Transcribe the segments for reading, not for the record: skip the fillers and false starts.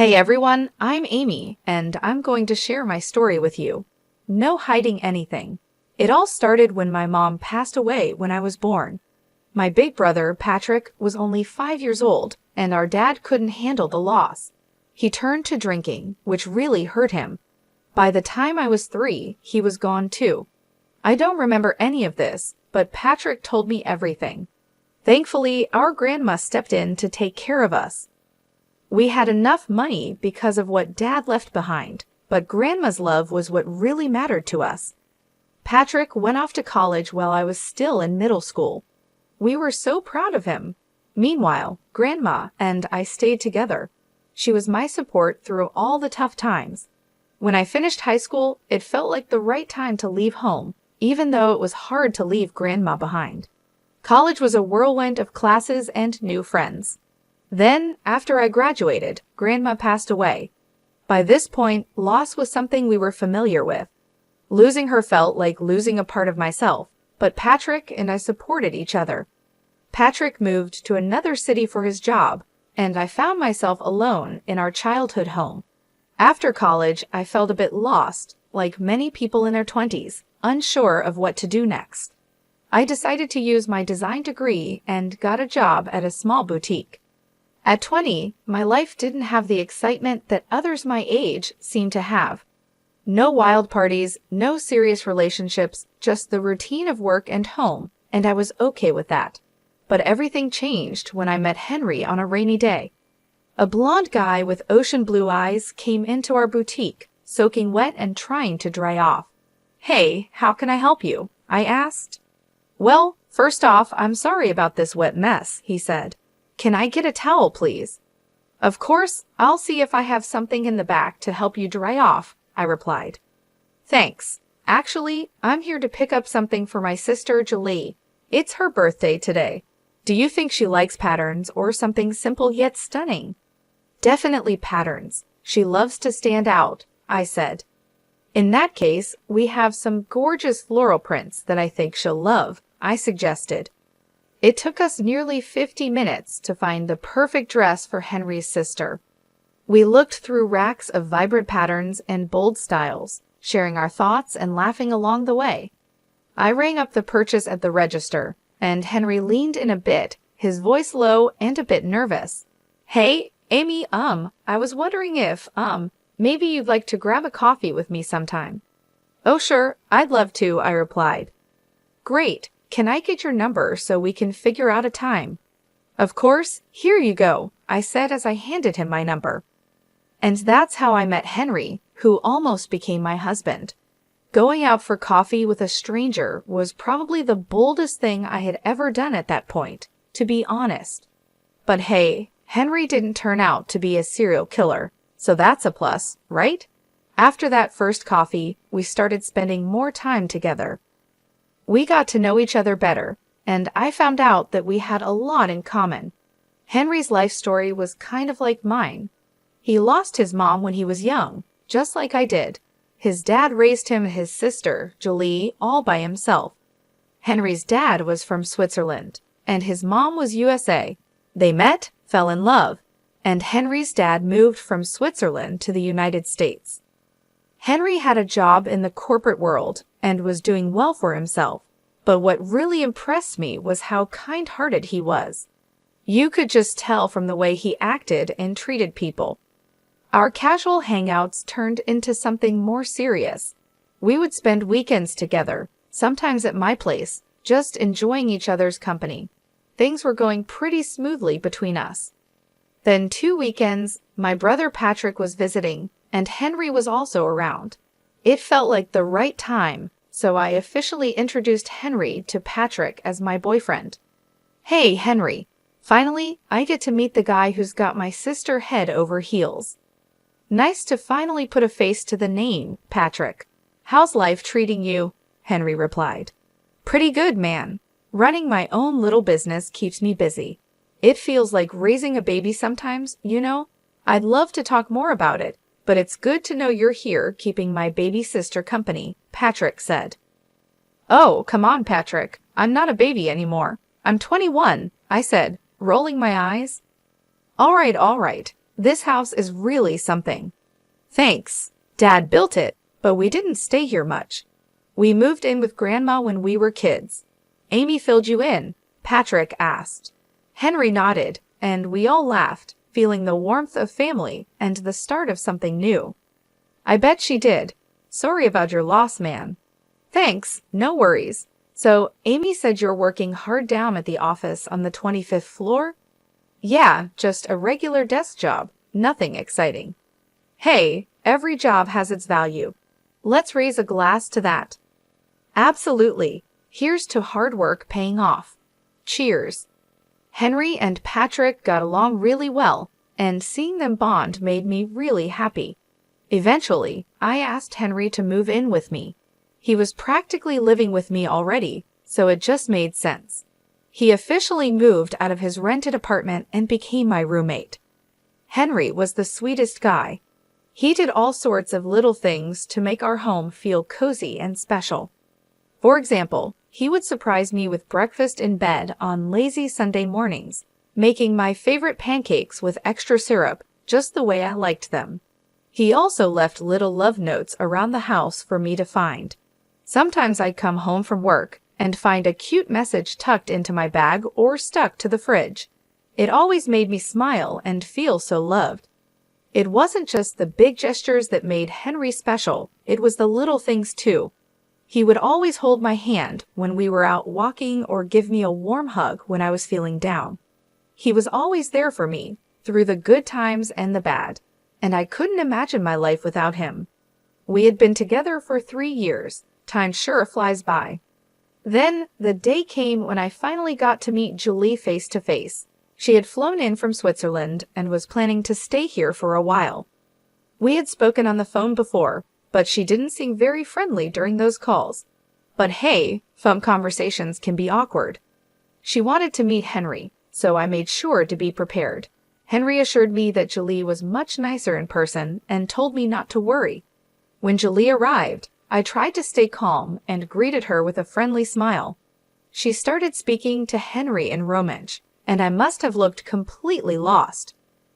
Hey everyone, I'm Amy, and I'm going to share my story with you. No hiding anything. It all started when my mom passed away when I was born. My big brother, Patrick, was only 5 years old, and our dad couldn't handle the loss. He turned to drinking, which really hurt him. By the time I was 3, he was gone too. I don't remember any of this, but Patrick told me everything. Thankfully, our grandma stepped in to take care of us. We had enough money because of what Dad left behind, but Grandma's love was what really mattered to us. Patrick went off to college while I was still in middle school. We were so proud of him. Meanwhile, Grandma and I stayed together. She was my support through all the tough times. When I finished high school, it felt like the right time to leave home, even though it was hard to leave Grandma behind. College was a whirlwind of classes and new friends. Then, after I graduated, Grandma passed away. By this point, loss was something we were familiar with. Losing her felt like losing a part of myself, but Patrick and I supported each other. Patrick moved to another city for his job, and I found myself alone in our childhood home. After college, I felt a bit lost, like many people in their 20s, unsure of what to do next. I decided to use my design degree and got a job at a small boutique. At 20, my life didn't have the excitement that others my age seemed to have. No wild parties, no serious relationships, just the routine of work and home, and I was okay with that. But everything changed when I met Henry on a rainy day. A blonde guy with ocean blue eyes came into our boutique, soaking wet and trying to dry off. "Hey, how can I help you?" I asked. "Well, first off, I'm sorry about this wet mess," he said. "Can I get a towel, please?" "Of course, I'll see if I have something in the back to help you dry off," I replied. "Thanks. Actually, I'm here to pick up something for my sister, Julie. It's her birthday today. Do you think she likes patterns or something simple yet stunning?" "Definitely patterns. She loves to stand out," I said. "In that case, we have some gorgeous floral prints that I think she'll love," I suggested. It took us nearly 50 minutes to find the perfect dress for Henry's sister. We looked through racks of vibrant patterns and bold styles, sharing our thoughts and laughing along the way. I rang up the purchase at the register, and Henry leaned in a bit, his voice low and a bit nervous. "Hey, Amy, I was wondering if, maybe you'd like to grab a coffee with me sometime." "Oh, sure, I'd love to," I replied. "Great. Can I get your number so we can figure out a time?" "Of course, here you go," I said as I handed him my number. And that's how I met Henry, who almost became my husband. Going out for coffee with a stranger was probably the boldest thing I had ever done at that point, to be honest. But hey, Henry didn't turn out to be a serial killer, so that's a plus, right? After that first coffee, we started spending more time together. We got to know each other better, and I found out that we had a lot in common. Henry's life story was kind of like mine. He lost his mom when he was young, just like I did. His dad raised him and his sister, Julie, all by himself. Henry's dad was from Switzerland, and his mom was USA. They met, fell in love, and Henry's dad moved from Switzerland to the United States. Henry had a job in the corporate world and was doing well for himself, but what really impressed me was how kind-hearted he was. You could just tell from the way he acted and treated people. Our casual hangouts turned into something more serious. We would spend weekends together, sometimes at my place, just enjoying each other's company. Things were going pretty smoothly between us. Then 2 weekends, my brother Patrick was visiting, and Henry was also around. It felt like the right time, so I officially introduced Henry to Patrick as my boyfriend. "Hey, Henry. Finally, I get to meet the guy who's got my sister head over heels." "Nice to finally put a face to the name, Patrick. How's life treating you?" Henry replied. "Pretty good, man. Running my own little business keeps me busy. It feels like raising a baby sometimes, you know? I'd love to talk more about it, but it's good to know you're here keeping my baby sister company," Patrick said. "Oh, come on, Patrick. I'm not a baby anymore. I'm 21, I said, rolling my eyes. All right. This house is really something. Thanks. Dad built it, but we didn't stay here much. We moved in with Grandma when we were kids. Amy filled you in, Patrick asked. Henry nodded, and we all laughed, feeling the warmth of family and the start of something new. I bet she did. Sorry about your loss, man. Thanks, no worries. So, Amy said you're working hard down at the office on the 25th floor? Yeah, just a regular desk job, nothing exciting. Hey, every job has its value. Let's raise a glass to that. Absolutely. Here's to hard work paying off. Cheers. Henry and Patrick got along really well, and seeing them bond made me really happy. Eventually, I asked Henry to move in with me. He was practically living with me already, so it just made sense. He officially moved out of his rented apartment and became my roommate. Henry was the sweetest guy. He did all sorts of little things to make our home feel cozy and special. For example, he would surprise me with breakfast in bed on lazy Sunday mornings, making my favorite pancakes with extra syrup, just the way I liked them. He also left little love notes around the house for me to find. Sometimes I'd come home from work and find a cute message tucked into my bag or stuck to the fridge. It always made me smile and feel so loved. It wasn't just the big gestures that made Henry special, it was the little things too. He would always hold my hand when we were out walking or give me a warm hug when I was feeling down. He was always there for me, through the good times and the bad, and I couldn't imagine my life without him. We had been together for 3 years. Time sure flies by. Then, the day came when I finally got to meet Julie face to face. She had flown in from Switzerland and was planning to stay here for a while. We had spoken on the phone before, but she didn't seem very friendly during those calls. But hey, phone conversations can be awkward. She wanted to meet Henry, so I made sure to be prepared. Henry assured me that Julie was much nicer in person and told me not to worry. When Julie arrived, I tried to stay calm and greeted her with a friendly smile. She started speaking to Henry in Romansh, and I must have looked completely lost.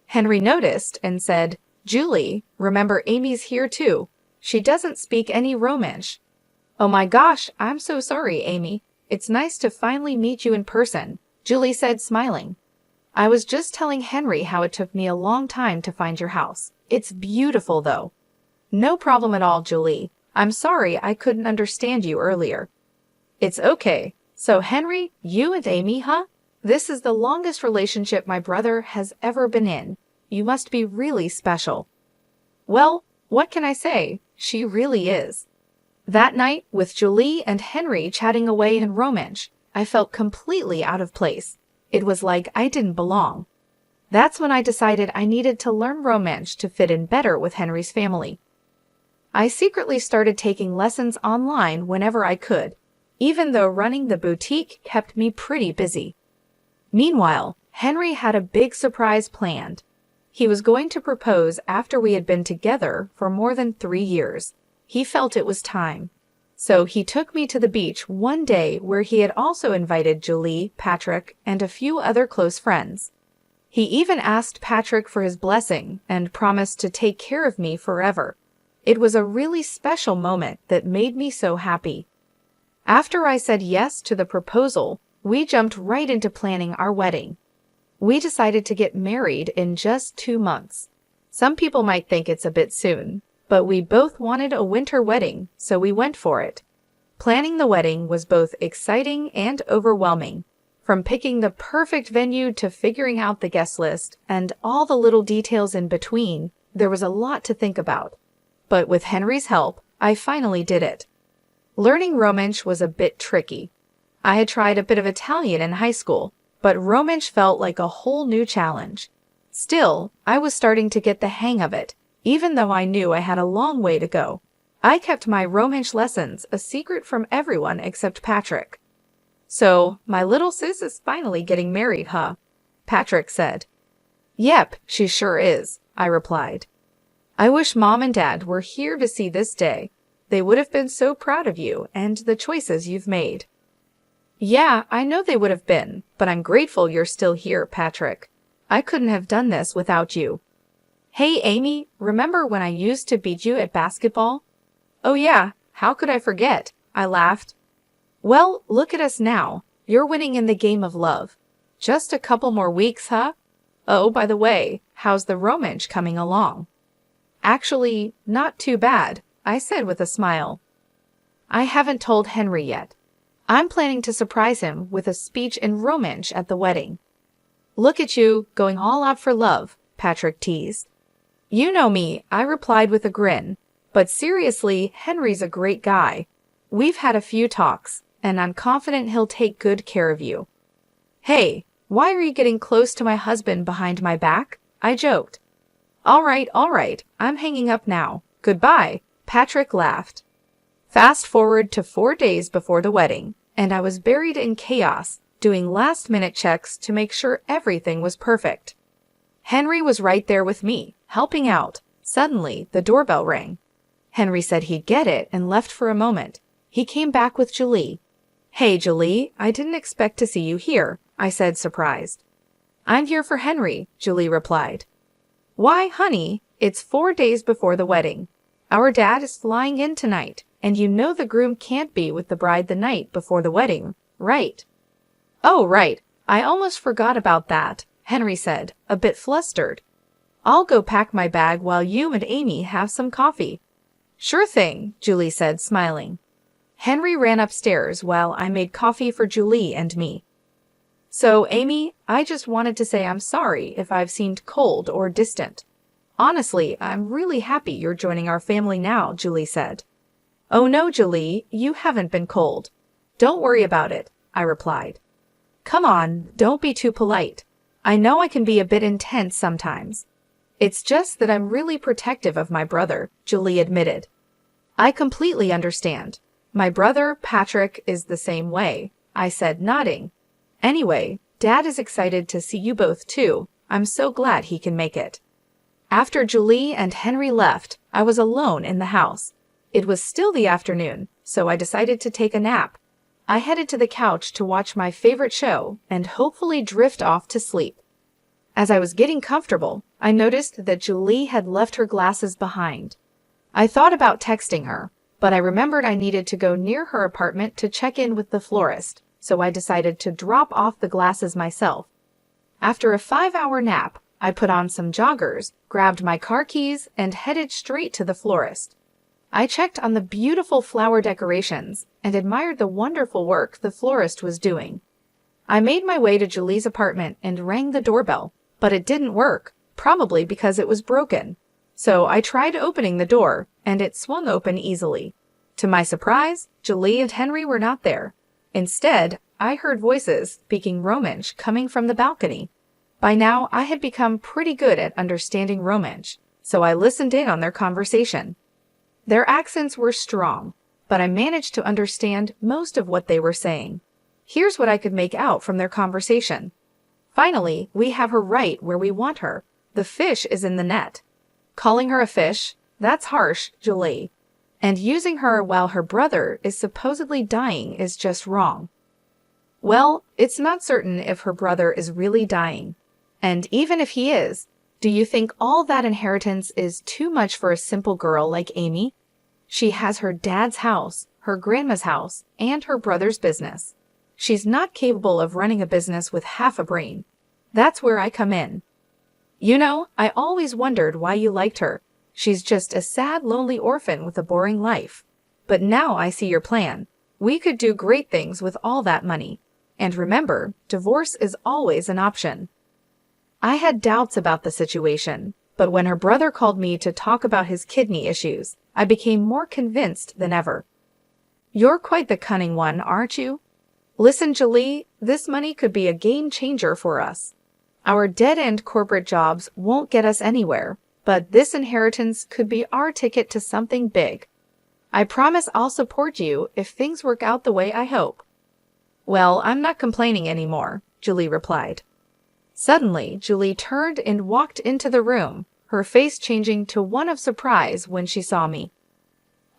Henry noticed and said, "Julie, remember Amy's here too. She doesn't speak any Romansh." "Oh my gosh, I'm so sorry, Amy. It's nice to finally meet you in person," Julie said, smiling. "I was just telling Henry how it took me a long time to find your house. It's beautiful, though." "No problem at all, Julie. I'm sorry I couldn't understand you earlier." "It's okay. So, Henry, you and Amy, huh? This is the longest relationship my brother has ever been in. You must be really special." "Well, what can I say? She really is." That night, with Julie and Henry chatting away in Romansh, I felt completely out of place. It was like I didn't belong. That's when I decided I needed to learn Romansh to fit in better with Henry's family. I secretly started taking lessons online whenever I could, even though running the boutique kept me pretty busy. Meanwhile, Henry had a big surprise planned. He was going to propose after we had been together for more than 3 years. He felt it was time. So he took me to the beach one day where he had also invited Julie, Patrick, and a few other close friends. He even asked Patrick for his blessing and promised to take care of me forever. It was a really special moment that made me so happy. After I said yes to the proposal, we jumped right into planning our wedding. We decided to get married in just 2 months. Some people might think it's a bit soon, but we both wanted a winter wedding, so we went for it. Planning the wedding was both exciting and overwhelming. From picking the perfect venue to figuring out the guest list and all the little details in between, there was a lot to think about. But with Henry's help, I finally did it. Learning Romansh was a bit tricky. I had tried a bit of Italian in high school, but Romansh felt like a whole new challenge. Still, I was starting to get the hang of it, even though I knew I had a long way to go. I kept my Romansh lessons a secret from everyone except Patrick. "So, my little sis is finally getting married, huh?" Patrick said. "Yep, she sure is," I replied. "I wish Mom and Dad were here to see this day. They would have been so proud of you and the choices you've made." "Yeah, I know they would have been, but I'm grateful you're still here, Patrick. I couldn't have done this without you." Hey Amy, remember when I used to beat you at basketball? Oh yeah, how could I forget? I laughed. Well, look at us now. You're winning in the game of love. Just a couple more weeks, huh? Oh, by the way, how's the romance coming along? Actually, not too bad, I said with a smile. I haven't told Henry yet. I'm planning to surprise him with a speech in romance at the wedding. Look at you, going all out for love, Patrick teased. You know me, I replied with a grin. But seriously, Henry's a great guy. We've had a few talks, and I'm confident he'll take good care of you. Hey, why are you getting close to my husband behind my back? I joked. All right, I'm hanging up now. Goodbye, Patrick laughed. Fast forward to 4 days before the wedding, and I was buried in chaos, doing last-minute checks to make sure everything was perfect. Henry was right there with me, helping out. Suddenly, the doorbell rang. Henry said he'd get it and left for a moment. He came back with Julie. Hey, Julie, I didn't expect to see you here, I said, surprised. I'm here for Henry, Julie replied. Why, honey, it's 4 days before the wedding. Our dad is flying in tonight, and you know the groom can't be with the bride the night before the wedding, right? Oh, right. I almost forgot about that, Henry said, a bit flustered. I'll go pack my bag while you and Amy have some coffee. Sure thing, Julie said, smiling. Henry ran upstairs while I made coffee for Julie and me. So, Amy, I just wanted to say I'm sorry if I've seemed cold or distant. Honestly, I'm really happy you're joining our family now, Julie said. Oh no, Julie, you haven't been cold. Don't worry about it, I replied. Come on, don't be too polite. I know I can be a bit intense sometimes. It's just that I'm really protective of my brother, Julie admitted. I completely understand. My brother, Patrick, is the same way, I said, nodding. Anyway, Dad is excited to see you both too. I'm so glad he can make it. After Julie and Henry left, I was alone in the house. It was still the afternoon, so I decided to take a nap. I headed to the couch to watch my favorite show and hopefully drift off to sleep. As I was getting comfortable, I noticed that Julie had left her glasses behind. I thought about texting her, but I remembered I needed to go near her apartment to check in with the florist, so I decided to drop off the glasses myself. After a 5-hour nap, I put on some joggers, grabbed my car keys, and headed straight to the florist. I checked on the beautiful flower decorations and admired the wonderful work the florist was doing. I made my way to Julie's apartment and rang the doorbell, but it didn't work, probably because it was broken. So I tried opening the door, and it swung open easily. To my surprise, Julie and Henry were not there. Instead, I heard voices speaking Romansh coming from the balcony. By now, I had become pretty good at understanding Romansh, so I listened in on their conversation. Their accents were strong, but I managed to understand most of what they were saying. Here's what I could make out from their conversation. Finally, we have her right where we want her. The fish is in the net. Calling her a fish? That's harsh, Julie. And using her while her brother is supposedly dying is just wrong. Well, it's not certain if her brother is really dying. And even if he is, do you think all that inheritance is too much for a simple girl like Amy? She has her dad's house, her grandma's house, and her brother's business. She's not capable of running a business with half a brain. That's where I come in. You know, I always wondered why you liked her. She's just a sad, lonely orphan with a boring life. But now I see your plan. We could do great things with all that money. And remember, divorce is always an option. I had doubts about the situation, but when her brother called me to talk about his kidney issues, I became more convinced than ever. You're quite the cunning one, aren't you? Listen, Julie, this money could be a game changer for us. Our dead-end corporate jobs won't get us anywhere, but this inheritance could be our ticket to something big. I promise I'll support you if things work out the way I hope. Well, I'm not complaining anymore, Julie replied. Suddenly, Julie turned and walked into the room, her face changing to one of surprise when she saw me.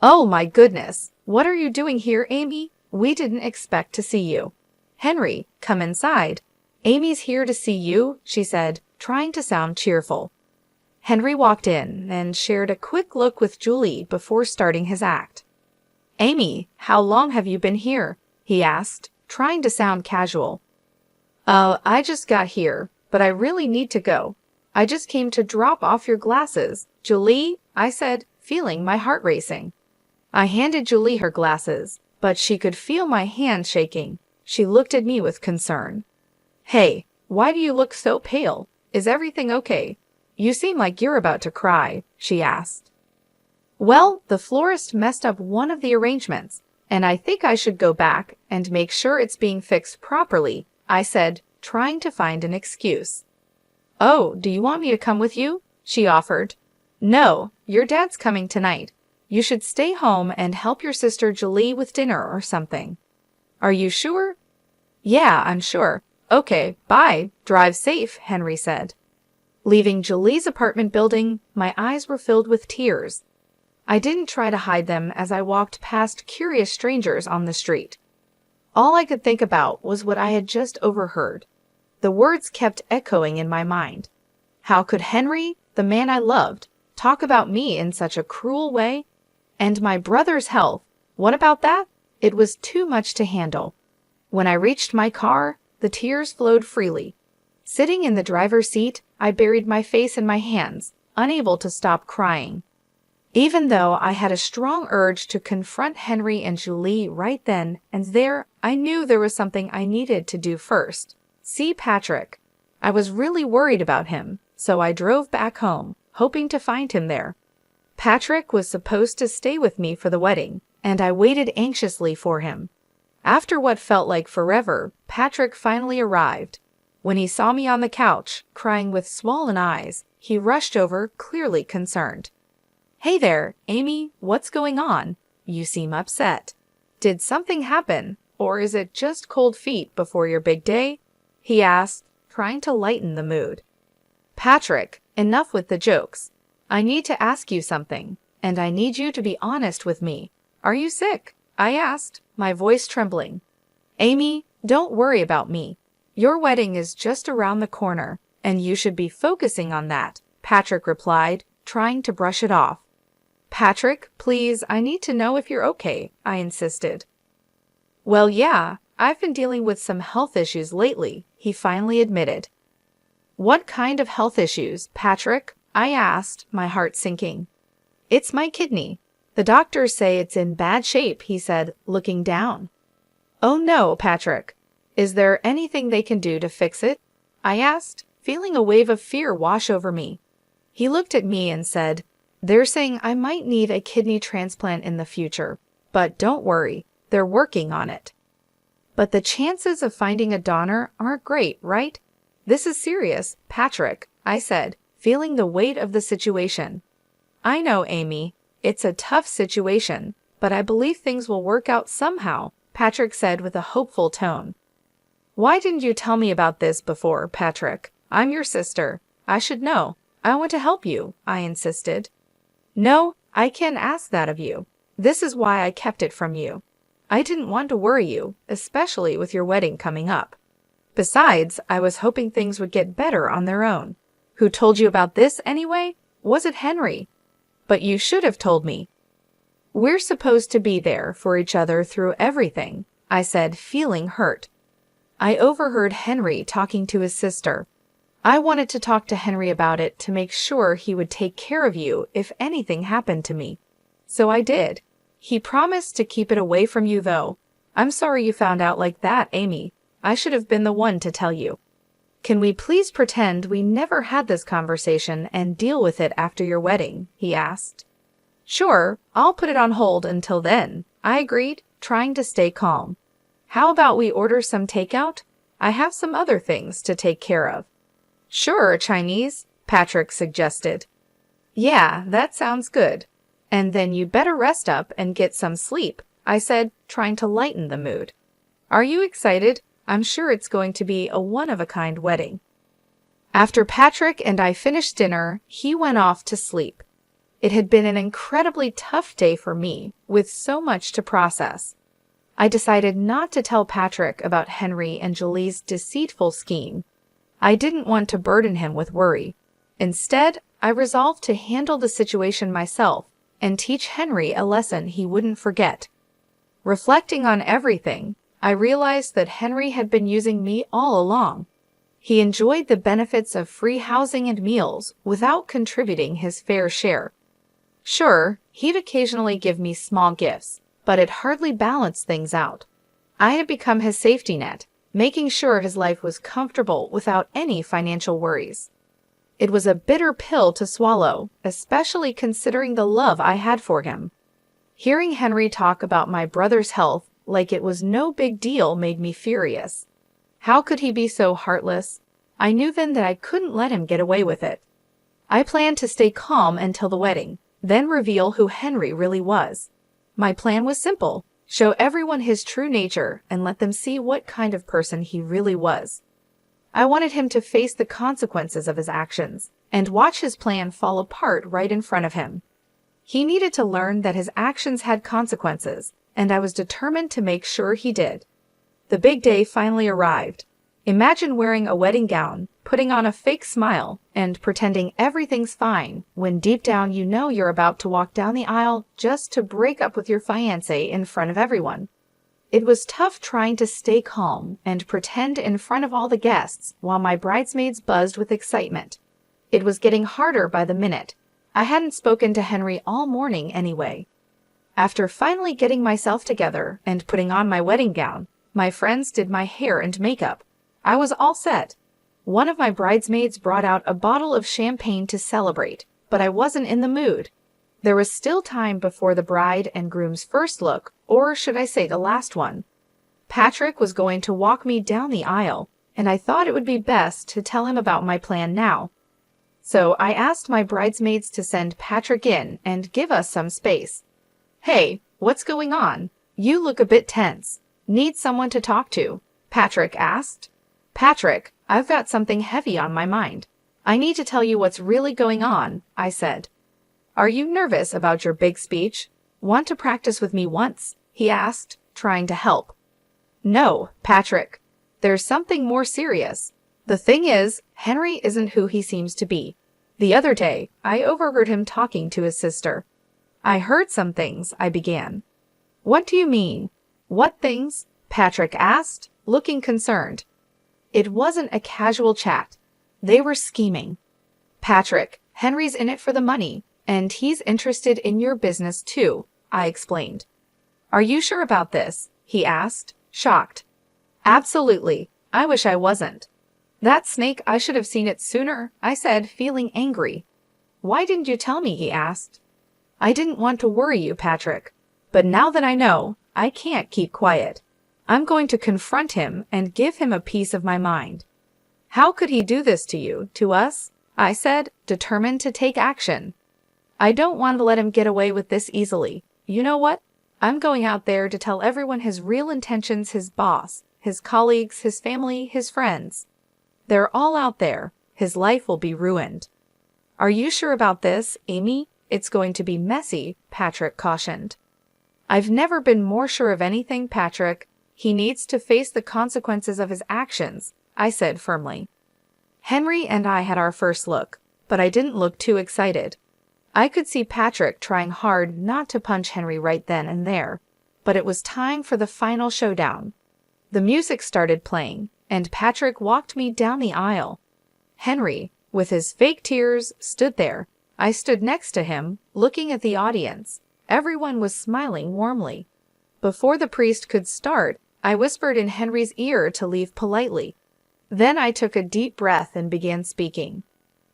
Oh my goodness, what are you doing here, Amy? We didn't expect to see you. Henry, come inside. Amy's here to see you, she said, trying to sound cheerful. Henry walked in and shared a quick look with Julie before starting his act. "Amy, how long have you been here?" he asked, trying to sound casual. I just got here, but I really need to go. I just came to drop off your glasses, Julie," I said, feeling my heart racing. I handed Julie her glasses, but she could feel my hand shaking. She looked at me with concern. "Hey, why do you look so pale? Is everything okay? You seem like you're about to cry," she asked. "Well, the florist messed up one of the arrangements, and I think I should go back and make sure it's being fixed properly," I said, trying to find an excuse. "Oh, do you want me to come with you?" she offered. "No, your dad's coming tonight. You should stay home and help your sister Julie with dinner or something." "Are you sure?" "Yeah, I'm sure." "Okay, bye. Drive safe," Henry said. Leaving Julie's apartment building, my eyes were filled with tears. I didn't try to hide them as I walked past curious strangers on the street. All I could think about was what I had just overheard. The words kept echoing in my mind. How could Henry, the man I loved, talk about me in such a cruel way? And my brother's health, what about that? It was too much to handle. When I reached my car, the tears flowed freely. Sitting in the driver's seat, I buried my face in my hands, unable to stop crying. Even though I had a strong urge to confront Henry and Julie right then and there, I knew there was something I needed to do first. See Patrick. I was really worried about him, so I drove back home, hoping to find him there. Patrick was supposed to stay with me for the wedding, and I waited anxiously for him. After what felt like forever, Patrick finally arrived. When he saw me on the couch, crying with swollen eyes, he rushed over, clearly concerned. "Hey there, Amy, what's going on? You seem upset. Did something happen, or is it just cold feet before your big day?" he asked, trying to lighten the mood. "Patrick, enough with the jokes. I need to ask you something, and I need you to be honest with me. Are you sick?" I asked, my voice trembling. "Amy, don't worry about me. Your wedding is just around the corner, and you should be focusing on that," Patrick replied, trying to brush it off. "Patrick, please, I need to know if you're okay," I insisted. "Well, yeah, I've been dealing with some health issues lately," he finally admitted. "What kind of health issues, Patrick?" I asked, my heart sinking. "It's my kidney. The doctors say it's in bad shape," he said, looking down. "Oh no, Patrick. Is there anything they can do to fix it?" I asked, feeling a wave of fear wash over me. He looked at me and said, "They're saying I might need a kidney transplant in the future, but don't worry, they're working on it." "But the chances of finding a donor aren't great, right? This is serious, Patrick," I said, feeling the weight of the situation. "I know, Amy. It's a tough situation, but I believe things will work out somehow," Patrick said with a hopeful tone. "Why didn't you tell me about this before, Patrick? I'm your sister. I should know. I want to help you," I insisted. "No, I can't ask that of you. This is why I kept it from you. I didn't want to worry you, especially with your wedding coming up. Besides, I was hoping things would get better on their own. Who told you about this anyway? Was it Henry? But you should have told me." "We're supposed to be there for each other through everything," I said, feeling hurt. I overheard Henry talking to his sister. I wanted to talk to Henry about it to make sure he would take care of you if anything happened to me. So I did. He promised to keep it away from you, though. I'm sorry you found out like that, Amy. I should have been the one to tell you. Can we please pretend we never had this conversation and deal with it after your wedding?" he asked. "Sure, I'll put it on hold until then," I agreed, trying to stay calm. "How about we order some takeout? I have some other things to take care of." "Sure, Chinese," Patrick suggested. "Yeah, that sounds good. And then you'd better rest up and get some sleep," I said, trying to lighten the mood. "Are you excited? I'm sure it's going to be a one-of-a-kind wedding." After Patrick and I finished dinner, he went off to sleep. It had been an incredibly tough day for me, with so much to process. I decided not to tell Patrick about Henry and Julie's deceitful scheme. I didn't want to burden him with worry. Instead, I resolved to handle the situation myself and teach Henry a lesson he wouldn't forget. Reflecting on everything, I realized that Henry had been using me all along. He enjoyed the benefits of free housing and meals without contributing his fair share. Sure, he'd occasionally give me small gifts, but it hardly balanced things out. I had become his safety net, making sure his life was comfortable without any financial worries. It was a bitter pill to swallow, especially considering the love I had for him. Hearing Henry talk about my brother's health like it was no big deal made me furious. How could he be so heartless? I knew then that I couldn't let him get away with it. I planned to stay calm until the wedding, then reveal who Henry really was. My plan was simple: show everyone his true nature and let them see what kind of person he really was. I wanted him to face the consequences of his actions and watch his plan fall apart right in front of him. He needed to learn that his actions had consequences, and I was determined to make sure he did. The big day finally arrived. Imagine wearing a wedding gown, putting on a fake smile, and pretending everything's fine when deep down you know you're about to walk down the aisle just to break up with your fiancé in front of everyone. It was tough trying to stay calm and pretend in front of all the guests while my bridesmaids buzzed with excitement. It was getting harder by the minute. I hadn't spoken to Henry all morning anyway. After finally getting myself together and putting on my wedding gown, my friends did my hair and makeup. I was all set. One of my bridesmaids brought out a bottle of champagne to celebrate, but I wasn't in the mood. There was still time before the bride and groom's first look, or should I say the last one. Patrick was going to walk me down the aisle, and I thought it would be best to tell him about my plan now. So I asked my bridesmaids to send Patrick in and give us some space. "Hey, what's going on? You look a bit tense. Need someone to talk to?" Patrick asked. "Patrick, I've got something heavy on my mind. I need to tell you what's really going on," I said. "Are you nervous about your big speech? Want to practice with me once?" he asked, trying to help. "No, Patrick. There's something more serious. The thing is, Henry isn't who he seems to be. The other day, I overheard him talking to his sister." "I heard some things," I began. "What do you mean? What things?" Patrick asked, looking concerned. It wasn't a casual chat. They were scheming. "Patrick, Henry's in it for the money, and he's interested in your business too," I explained. "Are you sure about this?" he asked, shocked. "Absolutely. I wish I wasn't." "That snake, I should have seen it sooner," I said, feeling angry. "Why didn't you tell me?" he asked. "I didn't want to worry you, Patrick. But now that I know, I can't keep quiet. I'm going to confront him and give him a piece of my mind." "How could he do this to you, to us?" I said, determined to take action. "I don't want to let him get away with this easily. You know what? I'm going out there to tell everyone his real intentions, his boss, his colleagues, his family, his friends. They're all out there. His life will be ruined." "Are you sure about this, Amy? It's going to be messy," Patrick cautioned. "I've never been more sure of anything, Patrick. He needs to face the consequences of his actions," I said firmly. Henry and I had our first look, but I didn't look too excited. I could see Patrick trying hard not to punch Henry right then and there, but it was time for the final showdown. The music started playing, and Patrick walked me down the aisle. Henry, with his fake tears, stood there. I stood next to him, looking at the audience. Everyone was smiling warmly. Before the priest could start, I whispered in Henry's ear to leave politely. Then I took a deep breath and began speaking.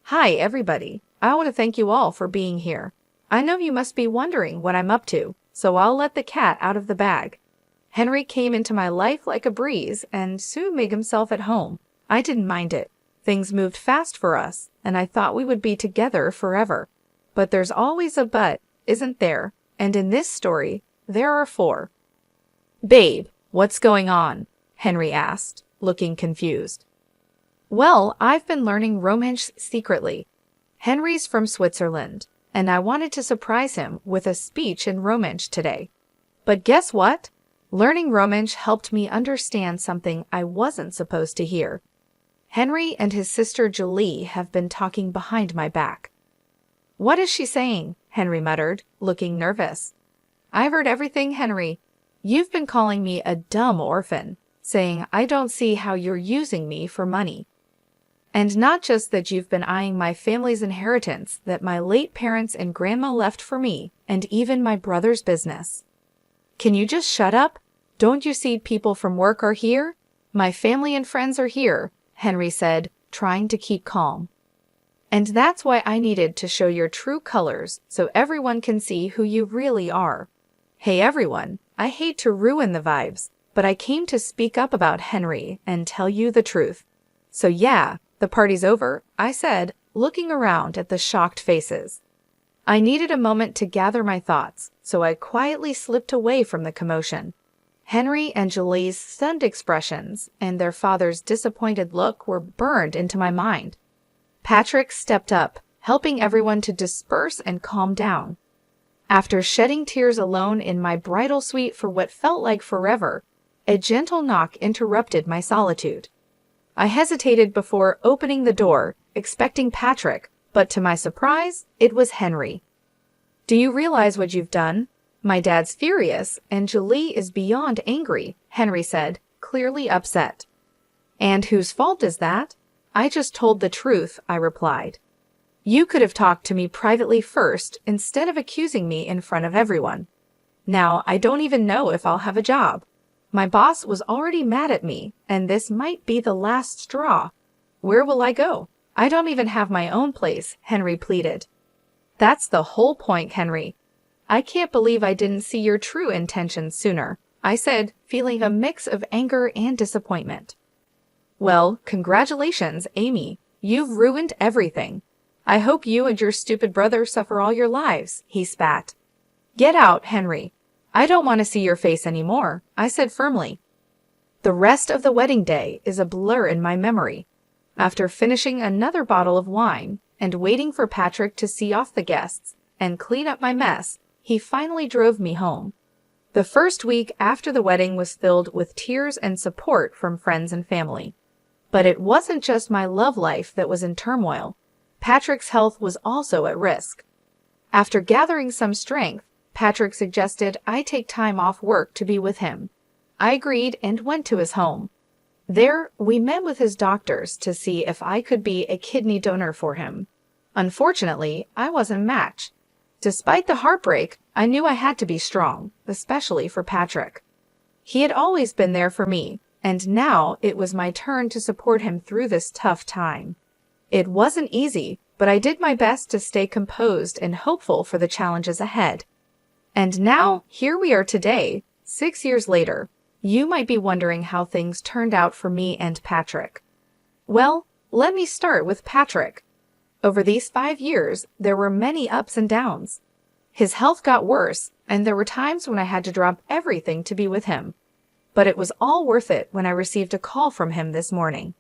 "Hi, everybody. I want to thank you all for being here. I know you must be wondering what I'm up to, so I'll let the cat out of the bag. Henry came into my life like a breeze and soon made himself at home. I didn't mind it. Things moved fast for us, and I thought we would be together forever. But there's always a but, isn't there? And in this story, there are 4. "Babe, what's going on?" Henry asked, looking confused. "Well, I've been learning Romansh secretly. Henry's from Switzerland, and I wanted to surprise him with a speech in Romansh today. But guess what? Learning Romansh helped me understand something I wasn't supposed to hear. Henry and his sister Julie have been talking behind my back. What is she saying? Henry muttered, looking nervous. I've heard everything, Henry. You've been calling me a dumb orphan, saying I don't see how you're using me for money. And not just that, you've been eyeing my family's inheritance that my late parents and grandma left for me, and even my brother's business. Can you just shut up? Don't you see people from work are here? My family and friends are here, Henry said, trying to keep calm. And that's why I needed to show your true colors so everyone can see who you really are. Hey everyone, I hate to ruin the vibes, but I came to speak up about Henry and tell you the truth. So yeah, the party's over, I said, looking around at the shocked faces. I needed a moment to gather my thoughts, so I quietly slipped away from the commotion. Henry and Julie's stunned expressions and their father's disappointed look were burned into my mind. Patrick stepped up, helping everyone to disperse and calm down. After shedding tears alone in my bridal suite for what felt like forever, a gentle knock interrupted my solitude. I hesitated before opening the door, expecting Patrick, but to my surprise, it was Henry. Do you realize what you've done? My dad's furious, and Julie is beyond angry, Henry said, clearly upset. And whose fault is that? I just told the truth, I replied. You could have talked to me privately first instead of accusing me in front of everyone. Now, I don't even know if I'll have a job. My boss was already mad at me, and this might be the last straw. Where will I go? I don't even have my own place, Henry pleaded. That's the whole point, Henry. I can't believe I didn't see your true intentions sooner, I said, feeling a mix of anger and disappointment. Well, congratulations, Amy. You've ruined everything. I hope you and your stupid brother suffer all your lives, he spat. Get out, Henry. I don't want to see your face anymore, I said firmly. The rest of the wedding day is a blur in my memory. After finishing another bottle of wine and waiting for Patrick to see off the guests and clean up my mess, he finally drove me home. The first week after the wedding was filled with tears and support from friends and family. But it wasn't just my love life that was in turmoil. Patrick's health was also at risk. After gathering some strength, Patrick suggested I take time off work to be with him. I agreed and went to his home. There, we met with his doctors to see if I could be a kidney donor for him. Unfortunately, I wasn't a match. Despite the heartbreak, I knew I had to be strong, especially for Patrick. He had always been there for me, and now it was my turn to support him through this tough time. It wasn't easy, but I did my best to stay composed and hopeful for the challenges ahead. And now, here we are today, 6 years later. You might be wondering how things turned out for me and Patrick. Well, let me start with Patrick. Over these 5 years, there were many ups and downs. His health got worse, and there were times when I had to drop everything to be with him. But it was all worth it when I received a call from him this morning.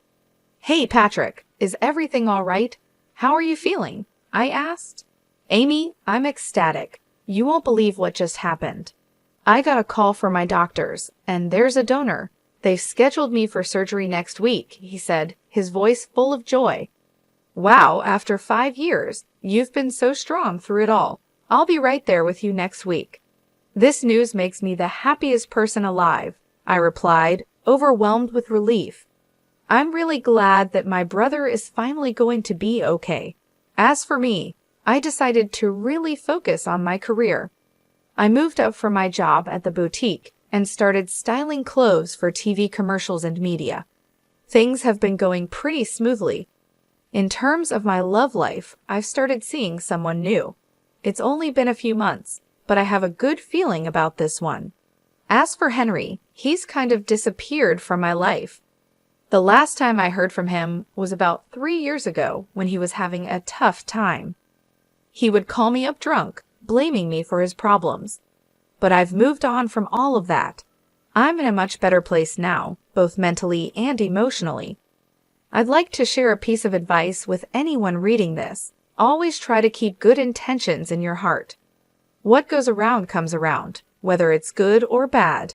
Hey, Patrick, is everything all right? How are you feeling? I asked. Amy, I'm ecstatic. You won't believe what just happened. I got a call from my doctors, and there's a donor. They've scheduled me for surgery next week, he said, his voice full of joy. Wow, after 5 years, you've been so strong through it all. I'll be right there with you next week. This news makes me the happiest person alive, I replied, overwhelmed with relief. I'm really glad that my brother is finally going to be okay. As for me, I decided to really focus on my career. I moved up from my job at the boutique and started styling clothes for TV commercials and media. Things have been going pretty smoothly. In terms of my love life, I've started seeing someone new. It's only been a few months, but I have a good feeling about this one. As for Henry, he's kind of disappeared from my life. The last time I heard from him was about 3 years ago when he was having a tough time. He would call me up drunk, blaming me for his problems. But I've moved on from all of that. I'm in a much better place now, both mentally and emotionally. I'd like to share a piece of advice with anyone reading this. Always try to keep good intentions in your heart. What goes around comes around, whether it's good or bad.